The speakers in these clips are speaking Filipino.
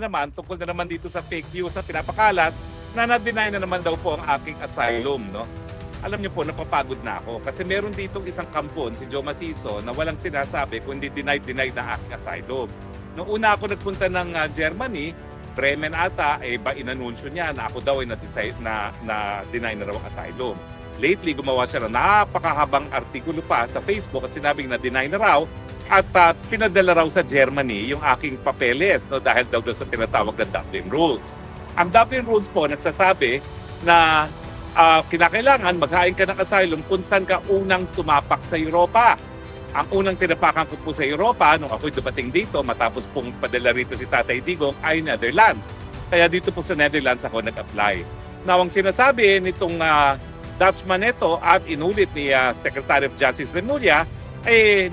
naman, tungkol na naman dito sa fake news na pinapakalat na na-deny na naman daw po ang aking asylum, no? Alam niyo po, napapagod na ako kasi meron ditong isang kampon, si Joe Maciso, na walang sinasabi kundi denied na aking asylum. Noong una ako nagpunta ng Germany, Bremen ata, inanunsyo niya na ako daw ay na-deny na raw ang asylum. Lately, gumawa siya ng napakahabang artikulo pa sa Facebook at sinabing na-deny na raw at pinadala raw sa Germany yung aking papeles, no, dahil daw sa tinatawag na Dublin Rules. Ang Dublin Rules po nagsasabi na kinakailangan maghain ka ng asylum kung saan ka unang tumapak sa Europa. Ang unang tinapakan ko po sa Europa nung ako'y dumating dito matapos pong padala rito si Tatay Digong ay Netherlands. Kaya dito po sa Netherlands ako nag-apply. Now, ang sinasabi nitong Dutchman ito at inulit ni Secretary of Justice Remulla,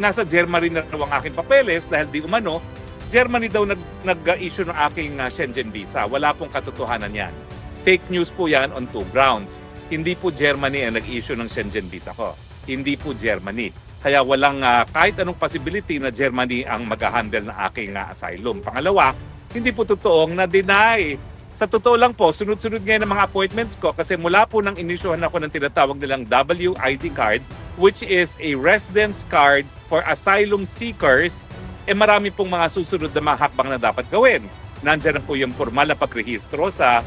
nasa Germany na raw ang aking papeles dahil di umano, Germany daw nag-issue ng aking Schengen visa. Wala pong katotohanan yan. Fake news po yan on two grounds. Hindi po Germany ang nag-issue ng Schengen visa ko. Hindi po Germany. Kaya walang kahit anong possibility na Germany ang mag-handle ng aking asylum. Pangalawa, hindi po totoong na-deny. Sa totoo lang po, sunod-sunod ngayon ang mga appointments ko kasi mula po nang inisyuhan ako ng tinatawag nilang WID card, which is a residence card for asylum seekers, marami pong mga susunod na mga hakbang na dapat gawin. Nandiyan na po yung formal na pagrehistro sa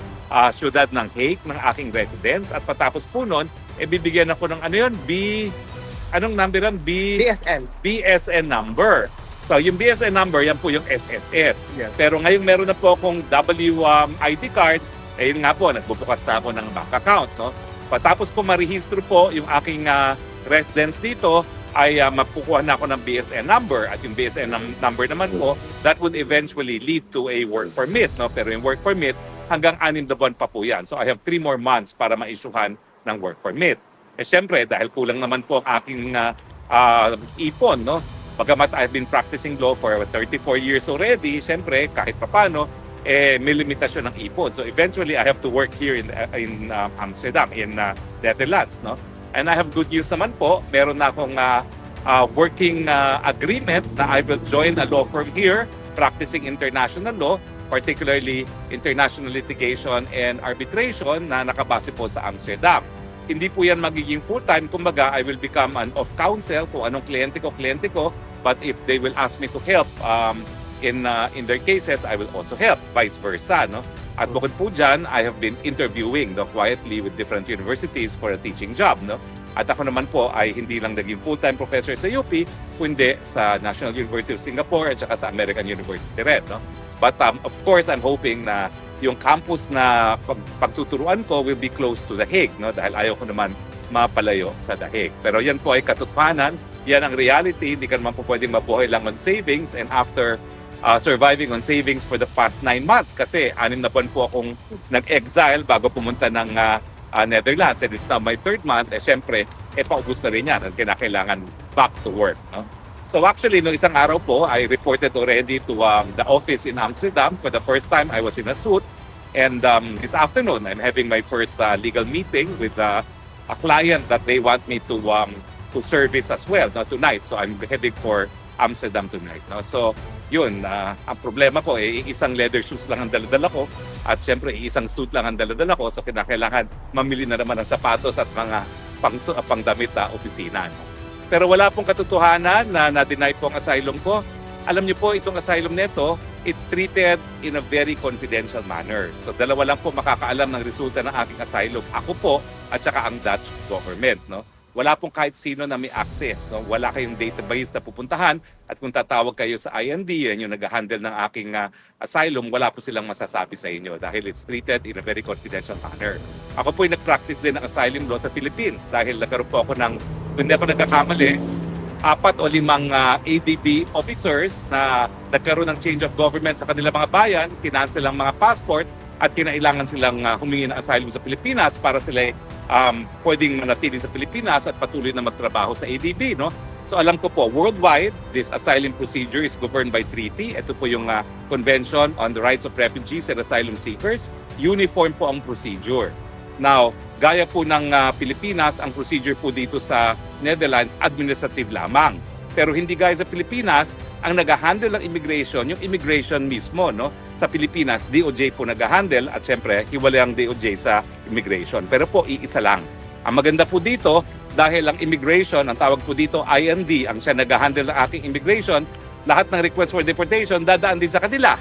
syudad ng Hague ng aking residence at patapos po nun, bibigyan ako ng anong number yan? BSN number. So yung BSN number, yan po yung SSS. Yes. Pero ngayon meron na po akong WID card, yun nga po, nagbubukas na ako ng bank account. No? Patapos ko marehistro po yung aking residence dito, ay mapukuha na ako ng BSN number. At yung BSN number naman po, that would eventually lead to a work permit. No? Pero yung work permit, hanggang 6 na buwan pa po yan. So I have 3 more months para ma-issuehan ng work permit. Siyempre, dahil kulang naman po ang aking ipon, no? Bagamat I've been practicing law for 34 years already, siyempre, kahit papano, may limitasyon ng ipon. So eventually, I have to work here in Amsterdam, in Netherlands. No? And I have good news naman po. Meron na akong working agreement na I will join a law firm here, practicing international law, particularly international litigation and arbitration na nakabase po sa Amsterdam. Hindi po yan magiging full-time. Kumbaga, I will become an off-counsel kung anong kliyente ko. But if they will ask me to help in their cases, I will also help. Vice versa. No? At bukod po dyan, I have been interviewing quietly with different universities for a teaching job. No? At ako naman po ay hindi lang naging full-time professor sa UP, kundi sa National University of Singapore at saka sa American University rin. No? But of course, I'm hoping na yung campus na pagtuturuan ko will be close to The Hague, no? Dahil ayaw ko naman mapalayo sa The Hague. Pero yan po ay katotohanan, yan ang reality, hindi ka naman po pwedeng mabuhay lang on savings and after surviving on savings for the past 9 months kasi 6 na buwan po akong nag-exile bago pumunta ng Netherlands and it's now my 3rd month, syempre, paubos na rin yan at kinakailangan back to work. No? So actually, no isang araw po, I reported already to the office in Amsterdam. For the first time, I was in a suit. And this afternoon, I'm having my first legal meeting with a client that they want me to service as well, not tonight. So I'm heading for Amsterdam tonight. No? So yun, ang problema ko, isang leather shoes lang ang dala-dala ko. At syempre, isang suit lang ang dala-dala ko. So kinakailangan mamili na naman ng sapatos at mga pangdamit na opisina. No? Pero wala pong katotohanan na na-deny po ang asylum ko. Alam niyo po, itong asylum nito, it's treated in a very confidential manner. So dalawa lang po makakaalam ng resulta ng aking asylum. Ako po at saka ang Dutch government. No? Wala pong kahit sino na may access. No? Wala kayong database na pupuntahan. At kung tatawag kayo sa IND, yan yung nag-handle ng aking asylum, wala po silang masasabi sa inyo dahil it's treated in a very confidential manner. Ako po ay nag-practice din ng asylum law sa Philippines dahil nagkaroon po ako ng, kung hindi ako nagkakamali, 4 o 5 ADB officers na nagkaroon ng change of government sa kanilang mga bayan, kinancel ang mga passport at kinailangan silang humingi ng asylum sa Pilipinas para sila pwedeng manatili sa Pilipinas at patuloy na magtrabaho sa ADB. No? So alam ko po, worldwide, this asylum procedure is governed by treaty. Ito po yung Convention on the Rights of Refugees and Asylum Seekers. Uniform po ang procedure. Now, gaya po ng Pilipinas, ang procedure po dito sa Netherlands, administrative lamang. Pero hindi gaya sa Pilipinas, ang nag-handle ng immigration, yung immigration mismo, no? sa Pilipinas, DOJ po nag-handle at syempre, hiwalay ang DOJ sa immigration. Pero po, iisa lang. Ang maganda po dito, dahil ang immigration, ang tawag po dito, IND, ang siya nag-handle ng aking immigration, lahat ng request for deportation, dadaan din sa kanila.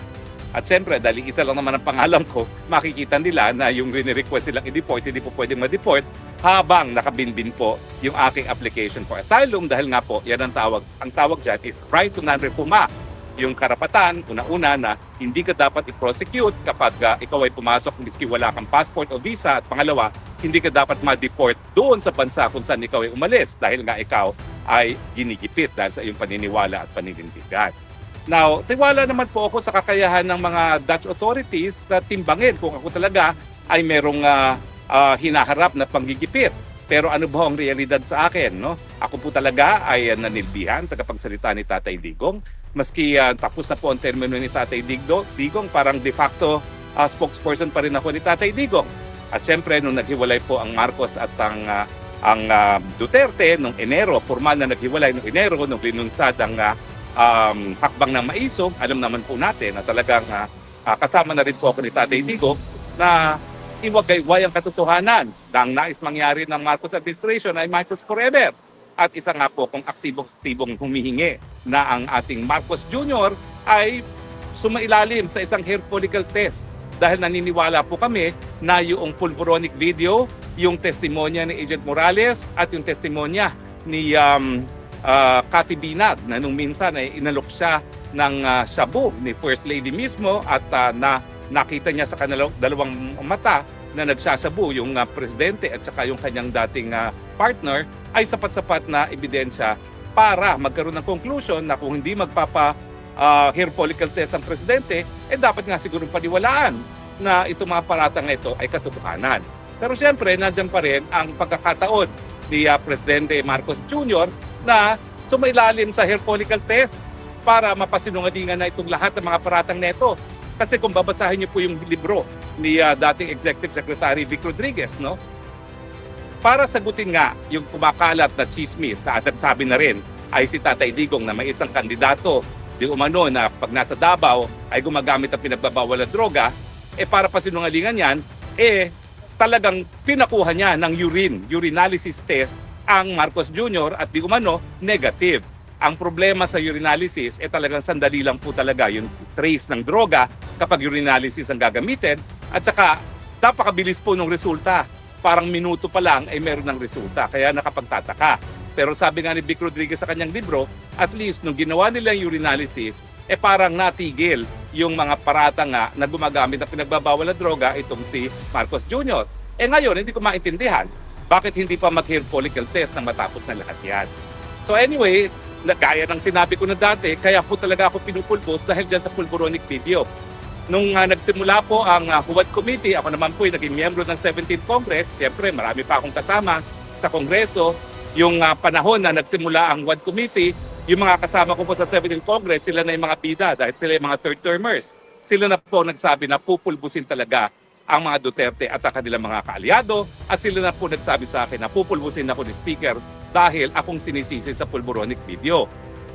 At syempre, dahil isa lang naman ang pangalan ko, makikita nila na yung request silang i-deport, hindi po pwedeng ma-deport habang nakabinbin po yung aking application for asylum dahil nga po, yan ang tawag. Ang tawag dyan is right to non-refoulement. Yung karapatan, una-una na hindi ka dapat i-prosecute kapag ikaw ay pumasok miski wala kang passport o visa at pangalawa, hindi ka dapat ma-deport doon sa bansa kung saan ikaw ay umalis dahil nga ikaw ay ginigipit dahil sa iyong paniniwala at paninindigan. Now, tiwala naman po ako sa kakayahan ng mga Dutch authorities na timbangin kung ako talaga ay merong hinaharap na panggigipit. Pero ano ba ang realidad sa akin? No? Ako po talaga ay nanilbihan, tagapagsalita ni Tatay Digong. Maski tapos na po ang termino ni Tatay Digong, parang de facto spokesperson pa rin ako ni Tatay Digong. At syempre, nung naghiwalay po ang Marcos at ang Duterte nung Enero, formal na naghiwalay nung Enero, nung linunsad ang hakbang ng maisog, alam naman po natin na talagang kasama na rin po ako ni Tatay Digong na iwagayway ang katotohanan na ang nais mangyari ng Marcos administration ay Marcos forever. At isa nga po kung aktibong humihingi na ang ating Marcos Jr. ay sumailalim sa isang hair follicle test dahil naniniwala po kami na yung pulveronic video, yung testimonya ni Agent Morales at yung testimonya ni Cathy Binag na nung minsan ay inalok siya ng shabu ni First Lady mismo at nakita niya sa kanilang dalawang mata na nagsasabu yung presidente at saka yung kanyang dating partner ay sapat-sapat na ebidensya para magkaroon ng conclusion na kung hindi hair follicle test ang presidente, dapat nga siguro paniwalaan na itong mga paratang ito ay katotohanan. Pero siyempre, nandiyan pa rin ang pagkakataon ni Presidente Marcos Jr. na sumailalim sa hair follicle test para mapasinungalingan na itong lahat ng mga paratang neto. Kasi kung babasahin niyo po yung libro ni dating Executive Secretary Vic Rodriguez, no? Para sagutin nga yung kumakalat na chismis na sabi na rin ay si Tatay Digong na may isang kandidato di umano na pag nasa Davao ay gumagamit ng pinagbabawal na droga, para pasinungalingan yan, talagang pinakuha niya ng urinalysis test ang Marcos Jr. at di umano negative. Ang problema sa urinalysis talagang sandali lang po talaga yung trace ng droga kapag urinalysis ang gagamitin at saka napakabilis po ng resulta. Parang minuto pa lang ay meron ng resulta kaya nakapagtataka. Pero sabi nga ni Vic Rodriguez sa kanyang libro, at least nung ginawa nila yung urinalysis, parang natigil yung mga parata nga na gumagamit ng pinagbabawal na droga itong si Marcos Jr. Ngayon, hindi ko maintindihan bakit hindi pa mag-hair follicle test nang matapos na lahat yan. So anyway, gaya ng sinabi ko na dati, kaya po talaga ako pinupulbos dahil dyan sa pulveronic video. Nung nagsimula po ang Huwad Committee, ako naman po ay naging miyembro ng 17th Congress. Siyempre, marami pa akong kasama sa Kongreso. Yung panahon na nagsimula ang Huwad Committee, yung mga kasama ko po sa 17th Congress, sila na yung mga bida dahil sila yung mga third-termers. Sila na po nagsabi na pupulbusin talaga ang mga Duterte at ang kanilang mga kaalyado at sila na po nagsabi sa akin na pupulbusin ako ni Speaker dahil akong sinisisi sa pulveronic video.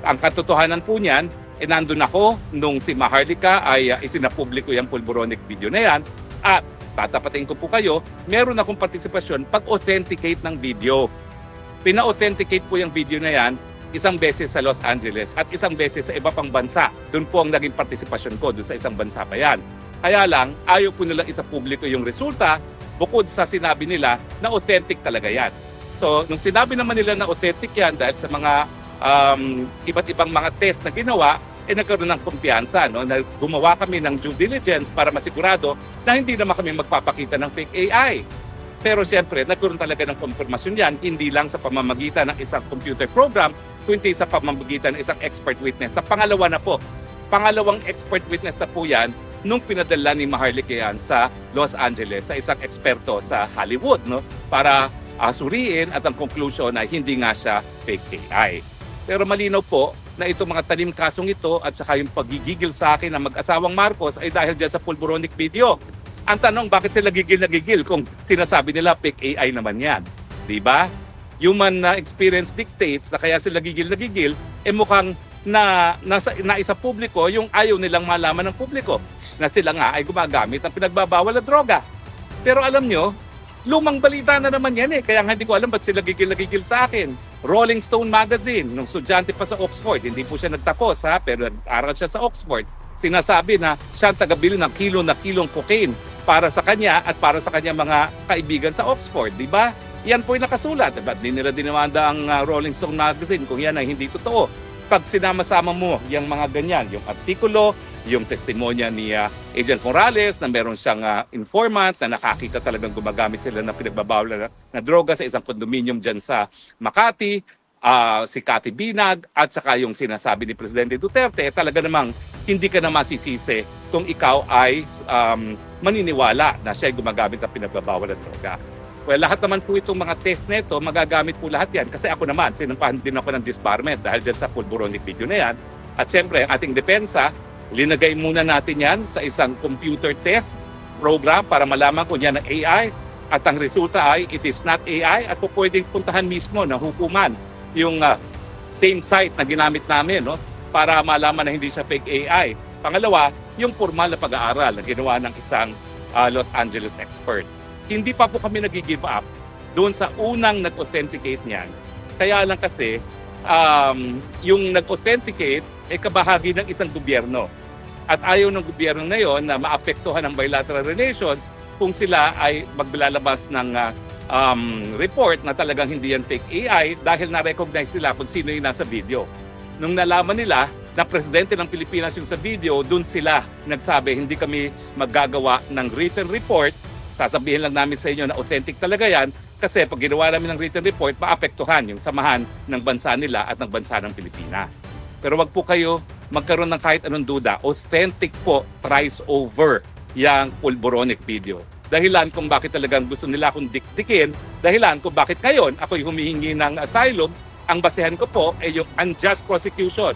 Ang katotohanan po niyan, nandun ako nung si Maharlika ay isinapubliko yung pulveronic video na yan at tatapatin ko po kayo, meron akong partisipasyon pag-authenticate ng video. Pina-authenticate po yung video na yan isang beses sa Los Angeles at isang beses sa iba pang bansa. Doon po ang naging partisipasyon ko, doon sa isang bansa pa yan. Kaya lang, ayaw po nilang isapubliko yung resulta bukod sa sinabi nila na authentic talaga yan. So, nung sinabi naman nila na authentic yan dahil sa mga iba't ibang mga test na ginawa, nagkaroon ng kumpiyansa. No? Na gumawa kami ng due diligence para masigurado na hindi naman kami magpapakita ng fake AI. Pero siyempre, nagkaroon talaga ng konfirmasyon yan, hindi lang sa pamamagitan ng isang computer program, kundi sa pamamagitan ng isang expert witness. Na pangalawa na po, pangalawang expert witness na po yan nung pinadala ni Maharlika yan sa Los Angeles sa isang eksperto sa Hollywood, no? Para suriin at ang conclusion ay hindi nga siya fake AI. Pero malinaw po na itong mga tanim kasong ito at saka yung pagigigil sa akin ng mag-asawang Marcos ay dahil dyan sa pulveronic video. Ang tanong, bakit sila gigil na gigil kung sinasabi nila fake AI naman yan? Diba? Human experience dictates na kaya sila gigil na gigil, mukhang naisa publiko yung ayaw nilang malaman ng publiko na sila nga ay gumagamit ng pinagbabawal na droga. Pero alam nyo, lumang balita na naman yan kaya nga hindi ko alam ba't sila gigil na gigil sa akin. Rolling Stone Magazine, nung estudyante pa sa Oxford, hindi po siya nagtapos pero nag-aral siya sa Oxford, sinasabi na siya ang tagabili ng kilong cocaine para sa kanya at para sa kanya mga kaibigan sa Oxford, di ba? Yan po yung nakasulat. Ba't di nila dinamanda ang Rolling Stone Magazine kung yan ay hindi totoo? Pag sinama-sama mo yung mga ganyan, yung artikulo, yung testimonya ni Agent Morales na meron siyang informant na nakakita talagang gumagamit sila ng pinagbabawal na droga sa isang condominium dyan sa Makati, si Cathy Binag at saka yung sinasabi ni Presidente Duterte, talaga namang hindi ka na masisisi kung ikaw ay maniniwala na siya ay gumagamit ng pinagbabawal na droga. Well, lahat naman po itong mga test nito, magagamit po lahat yan. Kasi ako naman, sinampahan din ako ng disbarment dahil dyan sa pulboronic video na yan. At syempre, ang ating depensa, linagay muna natin yan sa isang computer test program para malaman kung yan ang AI. At ang resulta ay, it is not AI at po pwedeng puntahan mismo ng hukuman yung same site na ginamit namin para malaman na hindi siya fake AI. Pangalawa, yung formal na pag-aaral na ginawa ng isang Los Angeles expert. Hindi pa po kami nag-give up doon sa unang nag-authenticate niyan. Kaya lang kasi, yung nag-authenticate ay kabahagi ng isang gobyerno. At ayaw ng gobyerno na yon na maapektuhan ang bilateral relations kung sila ay maglalabas ng report na talagang hindi yan fake AI dahil na-recognize sila kung sino yung nasa video. Nung nalaman nila na presidente ng Pilipinas yung sa video, doon sila nagsabi, hindi kami maggagawa ng written report. Sasabihin lang namin sa inyo na authentic talaga yan kasi pag ginawa namin ng written report, maapektuhan yung samahan ng bansa nila at ng bansa ng Pilipinas. Pero wag po kayo magkaroon ng kahit anong duda. Authentic po, thrice over yung pulboronic video. Dahilan kung bakit talagang gusto nila akong dikdikin, dahilan kung bakit ngayon ako'y humihingi ng asylum, ang basehan ko po ay yung unjust prosecution.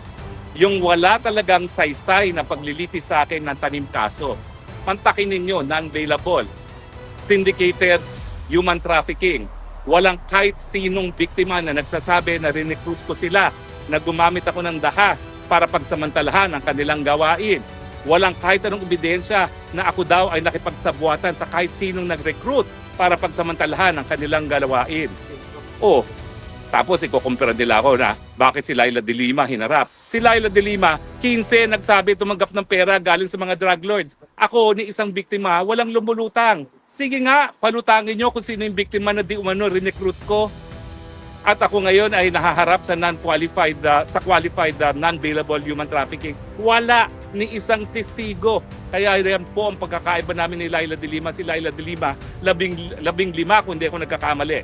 Yung wala talagang saysay na paglilitis sa akin ng tanim kaso. Pantakin ninyo, non-bailable. Syndicated human trafficking. Walang kahit sinong biktima na nagsasabi na rinecruit ko sila, na gumamit ako ng dahas para pagsamantalahan ang kanilang gawain. Walang kahit anong ebidensya na ako daw ay nakipagsabuatan sa kahit sinong nag-recruit para pagsamantalahan ang kanilang gawain. Tapos ikukumpira nila ako na bakit si Laila de Lima hinarap. Si Laila de Lima, 15 nagsabi tumanggap ng pera galing sa mga drug lords. Ako ni isang biktima, walang lumulutang. Sige nga, palutangin nyo kung sino yung biktima na di umano rinecruit ko. At ako ngayon ay nahaharap sa qualified non-bailable human trafficking. Wala ni isang testigo. Kaya yan po ang pagkakaiba namin ni Laila de Lima. Si Laila de Lima, 15 kung hindi ako nagkakamali.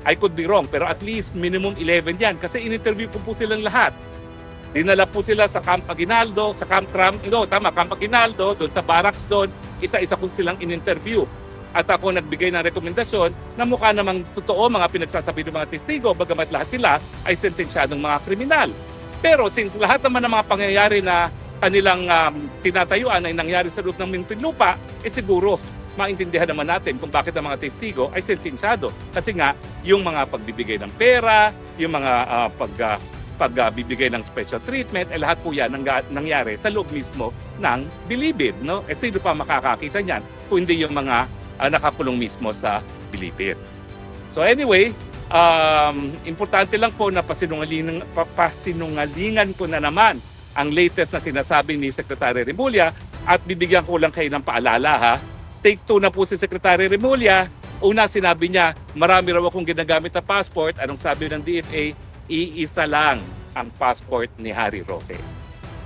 I could be wrong, pero at least minimum 11 yan. Kasi in-interview ko po silang lahat. Dinala po sila sa Camp Aguinaldo, sa Camp Aguinaldo, doon sa barracks doon. Isa-isa ko silang in-interview. At ako nagbigay ng rekomendasyon na mukha namang totoo mga pinagsasabi ng mga testigo, bagamat lahat sila ay sentensyadong mga kriminal. Pero since lahat naman ng mga pangyayari na kanilang tinatayuan ay nangyari sa loob ng Muntinlupa, siguro maintindihan naman natin kung bakit ang mga testigo ay sentensyado. Kasi nga, yung mga pagbibigay ng pera, yung mga pagbibigay ng special treatment, lahat po yan nangyari sa loob mismo ng bilibid. Sino pa makakakita niyan kung hindi yung mga nakakulong mismo sa bilibid. So anyway, importante lang po na pasinungalingan ko na naman ang latest na sinasabi ni Secretary Remulla at bibigyan ko lang kayo ng paalala ha. Take 2 na po si Secretary Remulla. Una, sinabi niya, marami raw akong ginagamit na passport. Anong sabi ng DFA? Iisa lang ang passport ni Harry Roque.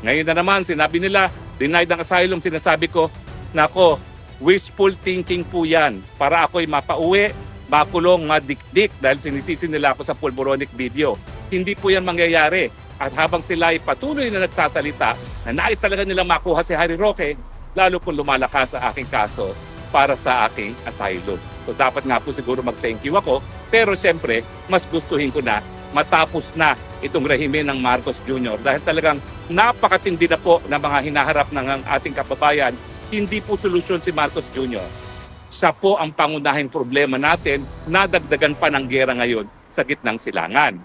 Ngayon na naman, sinabi nila, denied ng asylum. Sinasabi ko, nako, wishful thinking po yan. Para ako'y mapauwi, makulong, madikdik dahil sinisisi nila ako sa pulboronic video. Hindi po yan mangyayari. At habang sila ay patuloy na nagsasalita, na nais talaga nilang makuha si Harry Roque, lalo kung lumalakas sa aking kaso para sa aking asylum. So dapat nga po siguro mag-thank you ako. Pero siyempre, mas gustuhin ko na matapos na itong rehimen ng Marcos Jr. Dahil talagang napakatindi na po ng mga hinaharap ng ating kababayan. Hindi po solusyon si Marcos Jr. Siya po ang pangunahing problema natin, nadagdagan pa ng gera ngayon sa gitnang silangan.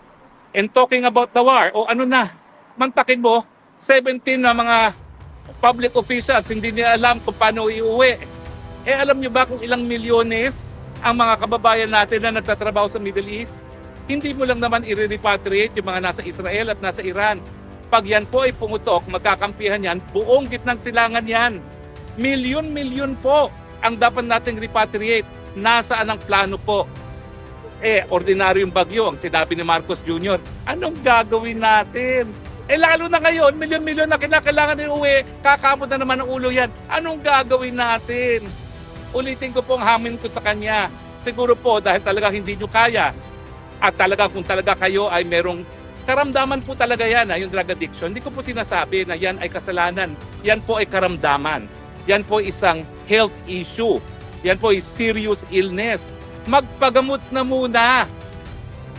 And talking about the war, ano na? mantakin mo, 17 na mga public officials, hindi niya alam kung paano iuwi. Eh alam niyo ba kung ilang milyones ang mga kababayan natin na nagtatrabaho sa Middle East? Hindi mo lang naman i-repatriate yung mga nasa Israel at nasa Iran. Pag yan po ay pumutok, magkakampihan yan, buong gitnang silangan yan. Milyon-milyon po ang dapat nating repatriate. Nasaan ang plano po? Ordinaryong bagyo, ang sinabi ni Marcos Jr., anong gagawin natin? Lalo na ngayon, milyon-milyon na kailangan iuwi, kakamot na naman ang ulo yan. Anong gagawin natin? Ulitin ko po ang hamin ko sa kanya. Siguro po dahil talaga hindi nyo kaya at talaga kung talaga kayo ay merong karamdaman po talaga yan, yung drug addiction. Hindi ko po sinasabi na yan ay kasalanan. Yan po ay karamdaman. Yan po isang health issue. Yan po ay serious illness. Magpagamot na muna.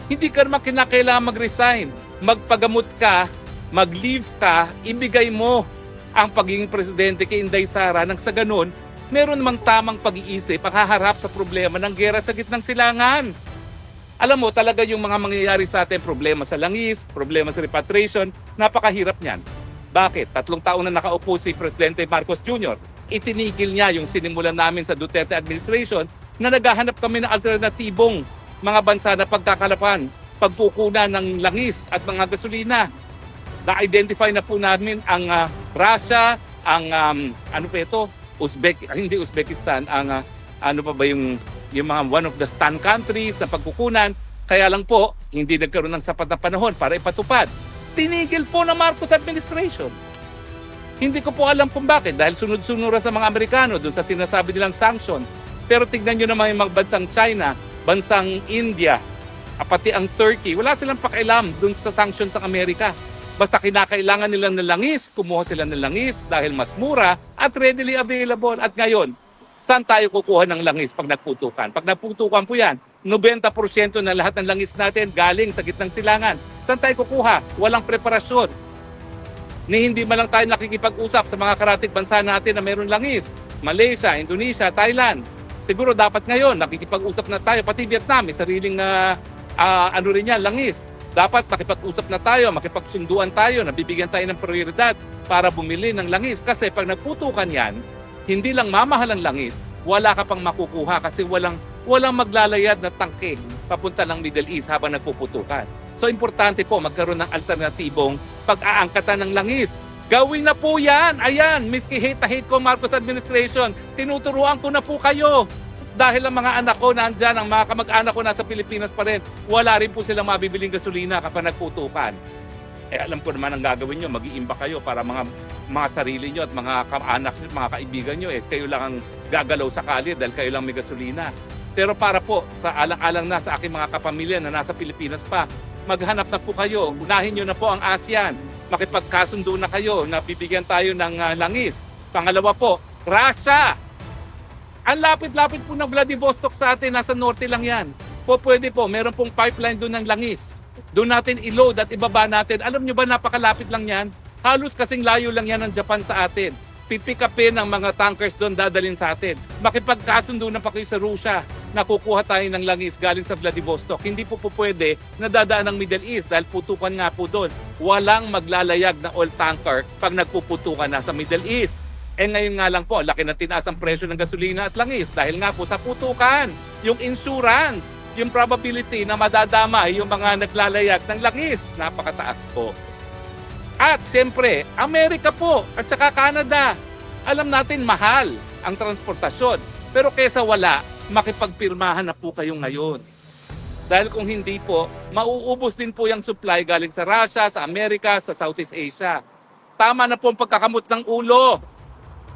Hindi ka naman kinakailangan mag-resign. Magpagamot ka, mag-leave ka, ibigay mo ang pagiging presidente kay Inday Sara nang sa ganun, meron namang tamang pag-iisip ang haharap sa problema ng gera sa gitnang silangan. Alam mo, talaga yung mga mangyayari sa atin, problema sa langis, problema sa repatriation, napakahirap niyan. Bakit? 3 taon na nakaupo si Presidente Marcos Jr. Itinigil niya yung sinimulan namin sa Duterte administration na naghahanap kami ng alternatibong mga bansa na pagkakalapan, pagkukunan ng langis at mga gasolina. Na-identify na po namin ang Russia, ang ano pa ito? Hindi Uzbekistan, ang ano pa ba yung mga one of the stand countries na pagkukunan. Kaya lang po, hindi nagkaroon ng sapat na panahon para ipatupad. Tinigil po ng Marcos administration. Hindi ko po alam kung bakit, dahil sunod-sunura sa mga Amerikano doon sa sinasabi nilang sanctions. Pero tignan nyo naman yung mga bansang China, bansang India, pati ang Turkey, wala silang pakialam doon sa sanctions ng Amerika. Basta kinakailangan nila ng langis, kumuha sila ng langis dahil mas mura at readily available. At ngayon, saan tayo kukuha ng langis pag nagputukan? Pag nagputukan po yan, 90% na lahat ng langis natin galing sa gitnang silangan. Saan tayo kukuha? Walang preparasyon. Ni hindi man lang tayo nakikipag-usap sa mga karatig bansa natin na mayroon langis. Malaysia, Indonesia, Thailand. Siguro dapat ngayon nakikipag-usap na tayo. Pati Vietnam, may sariling ano rin yan, langis. Dapat makipag-usap na tayo, makipagsunduan tayo, nabibigyan tayo ng prioridad para bumili ng langis. Kasi pag nagputukan yan, hindi lang mamahal ang langis, wala ka pang makukuha kasi walang maglalayad na tangke papunta ng Middle East habang nagpuputukan. So importante po magkaroon ng alternatibong pag-aangkatan ng langis. Gawin na po yan. Ayan, miski hate ko Marcos administration, tinuturuan ko na po kayo. Dahil ang mga anak ko nandyan, ang mga kamag-anak ko nasa Pilipinas pa rin, wala rin po silang mabibiling gasolina kapag nagputukan. Alam ko naman ang gagawin nyo, mag-iimbak kayo para mga sarili nyo at mga kamag-anak nyo, mga kaibigan nyo, kayo lang ang gagalaw sa kalye dahil kayo lang may gasolina. Pero para po sa alang-alang na sa aking mga kapamilya na nasa Pilipinas pa, maghanap na po kayo, unahin nyo na po ang ASEAN, makipagkasundo na kayo na bibigyan tayo ng langis. Pangalawa po, Russia. Ang lapit-lapit po ng Vladivostok sa atin, nasa norte lang yan. Pwede po, meron pong pipeline doon ng langis. Doon natin i-load at ibaba natin. Alam nyo ba, napakalapit lang yan? Halos kasing layo lang yan ng Japan sa atin. Pipikapin ng mga tankers doon, dadalhin sa atin. Makipagkasundo na pa kayo sa Russia, nakukuha tayo ng langis galing sa Vladivostok. Hindi po pwede na dadaan ng Middle East dahil putukan nga po doon. Walang maglalayag na oil tanker pag nagpuputukan na sa Middle East. Ngayon nga lang po, laki na tinaas ang presyo ng gasolina at langis dahil nga po sa putukan, yung insurance, yung probability na madadamay yung mga naglalayag ng langis, napakataas po. At siyempre, Amerika po at saka Canada. Alam natin mahal ang transportasyon. Pero kesa wala, makipagpirmahan na po kayo ngayon. Dahil kung hindi po, mauubos din po yung supply galing sa Russia, sa Amerika, sa Southeast Asia. Tama na po ang pagkakamot ng ulo.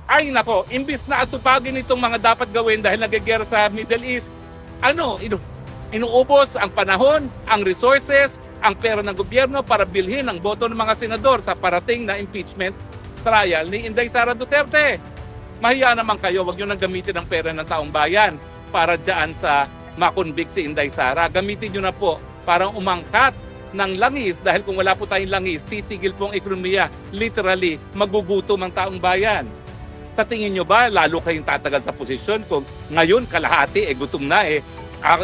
Ay nako, imbis na atupagin itong mga dapat gawin dahil nagigera sa Middle East, inuubos ang panahon, ang resources, ang pera ng gobyerno para bilhin ang boto ng mga senador sa parating na impeachment trial ni Inday Sara Duterte. Mahiya naman kayo, wag nyo nang gamitin ang pera ng taong bayan para dyan sa makonvict si Inday Sara. Gamitin nyo na po para umangkat ng langis dahil kung wala po tayong langis, titigil po ang ekonomiya. Literally, magugutom ang taong bayan. Sa tingin nyo ba, lalo kayong tatagal sa posisyon kung ngayon kalahati, gutom na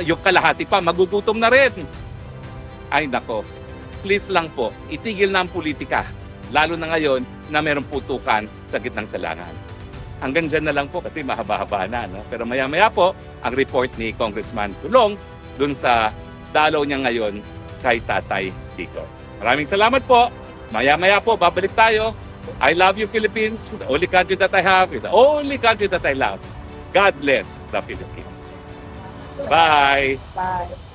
yung kalahati pa, magugutom na rin. Ay nako, please lang po, itigil na ang politika. Lalo na ngayon na mayroong putukan sa gitnang salangan. Hanggang dyan na lang po kasi mahaba-haba na. No? Pero maya-maya po, ang report ni Congressman Tulong dun sa dalaw niya ngayon kay Tatay Kiko. Maraming salamat po. Maya-maya po, babalik tayo. I love you, Philippines. The only country that I have, the only country that I love. God bless the Philippines. Bye! Bye.